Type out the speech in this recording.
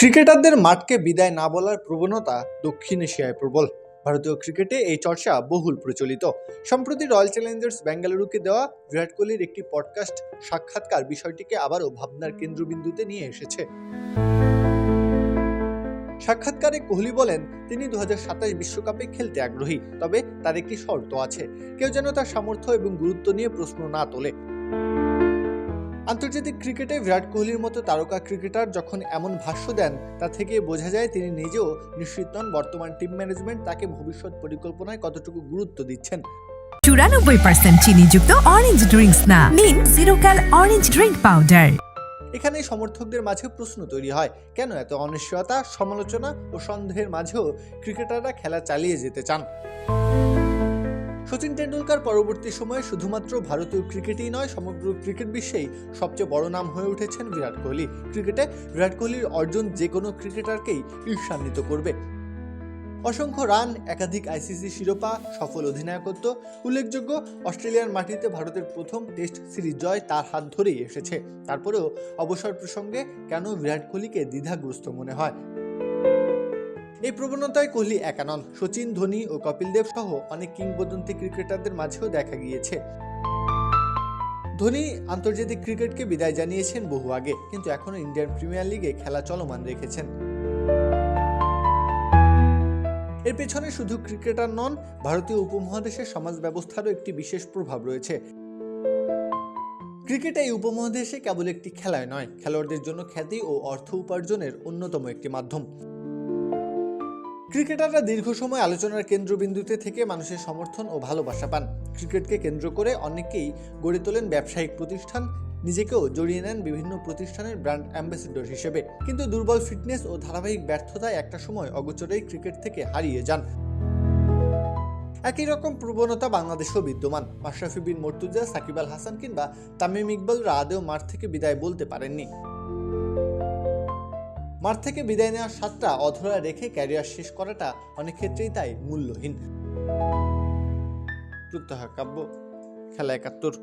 ক্রিকেটারদের মাঠকে বিদায় না বলার প্রবণতা দক্ষিণ এশিয়ায় প্রবল। ভারতীয় ক্রিকেটে এই চর্চা বহুল প্রচলিত। সম্প্রতি রয়্যাল চ্যালেঞ্জার্স বেঙ্গালুরুকে দেওয়া বিরাট কোহলির একটি পডকাস্ট সাক্ষাৎকার বিষয়টিকে আবারও ভাবনার কেন্দ্রবিন্দুতে নিয়ে এসেছে। সাক্ষাৎকারে কোহলি বলেন, তিনি 2027 বিশ্বকাপে খেলতে আগ্রহী, তবে তার একটি শর্ত আছে, কেউ যেন তার সামর্থ্য এবং গুরুত্ব নিয়ে প্রশ্ন না তোলে। আন্তর্জাতিক ক্রিকেটে বিরাট কোহলির মতো তারকা ক্রিকেটার যখন এমন ভাষ্য দেন, তা থেকে বোঝা যায় তিনি নিজেও নিশ্চিত নন বর্তমান টিম ম্যানেজমেন্ট তাকে ভবিষ্যৎ পরিকল্পনায় কতটুকু গুরুত্ব দিচ্ছেন। 94% চিনিযুক্ত অরেঞ্জ ড্রিঙ্কস না, নিন জিরো ক্যাল অরেঞ্জ ড্রিঙ্ক পাউডার। এখানে সমর্থকদের মাঝে প্রশ্ন তৈরি হয়, কেন এত অনিশ্চয়তা, সমালোচনা ও সন্দেহের মাঝেও ক্রিকেটাররা খেলা চালিয়ে যেতে চান। সচিন টেন্ডুলকার পরবর্তী সময়ে শুধুমাত্র ভারতীয় ক্রিকেটই নয়, সমগ্র ক্রিকেট বিশ্বেই সবচেয়ে বড় নাম হয়ে উঠেছেন বিরাট কোহলি। ক্রিকেটে বিরাট কোহলির অর্জন যে কোনো ক্রিকেটারকেই ঈর্ষান্বিত করবে। অসংখ্য রান, একাধিক আইসিসি শিরোপা, সফল অধিনায়কত্ব, উল্লেখযোগ্য অস্ট্রেলিয়ার মাটিতে ভারতের প্রথম টেস্ট সিরিজ জয় তার হাত ধরেই এসেছে। তারপরেও অবসর প্রসঙ্গে কেন বিরাট কোহলিকে দ্বিধাগ্রস্ত মনে হয়? এই প্রবণতায় কোহলি একা নন, সচিন, ধোনি ও কপিল দেব সহ অনেক কিংবদন্তি ক্রিকেটারদের মাঝেও দেখা গিয়েছে। ধোনি আন্তর্জাতিক ক্রিকেটকে বিদায় জানিয়েছেন বহু আগে, কিন্তু এখনো ইন্ডিয়ান প্রিমিয়ার লিগে খেলা চলমান রেখেছেন। এর পেছনে শুধু ক্রিকেটার নন, ভারতীয় উপমহাদেশের সমাজ ব্যবস্থারও একটি বিশেষ প্রভাব রয়েছে। ক্রিকেট এই উপমহাদেশে কেবল একটি খেলায় নয়, খেলোয়াড়দের জন্য খ্যাতি ও অর্থ উপার্জনের অন্যতম একটি মাধ্যম। ক্রিকেটাররা দীর্ঘ সময় আলোচনার কেন্দ্রবিন্দুতে থেকে মানুষের সমর্থন ও ভালোবাসা পান। ক্রিকেটকে কেন্দ্র করে অনেকেই গড়ে তোলেন ব্যবসায়িক প্রতিষ্ঠান, নিজেকেও জড়িয়ে নেন বিভিন্ন প্রতিষ্ঠানের ব্র্যান্ড অ্যাম্বাসেডর হিসেবে। কিন্তু দুর্বল ফিটনেস ও ধারাবাহিক ব্যর্থতায় একটা সময় অগোচরেই ক্রিকেট থেকে হারিয়ে যান। একই রকম প্রবণতা বাংলাদেশেও বিদ্যমান। মাশরাফি বিন মর্তুজা, সাকিব আল হাসান কিংবা তামিম ইকবালরা আদেও মাঠ থেকে বিদায় বলতে পারেননি। মাঠ থেকে বিদায় নেওয়ার স্বাদটা অধরা রেখে ক্যারিয়ার শেষ করাটা অনেক ক্ষেত্রেই তাই মূল্যহীন। প্রত্যহ কাব্য, খেলা ৭১।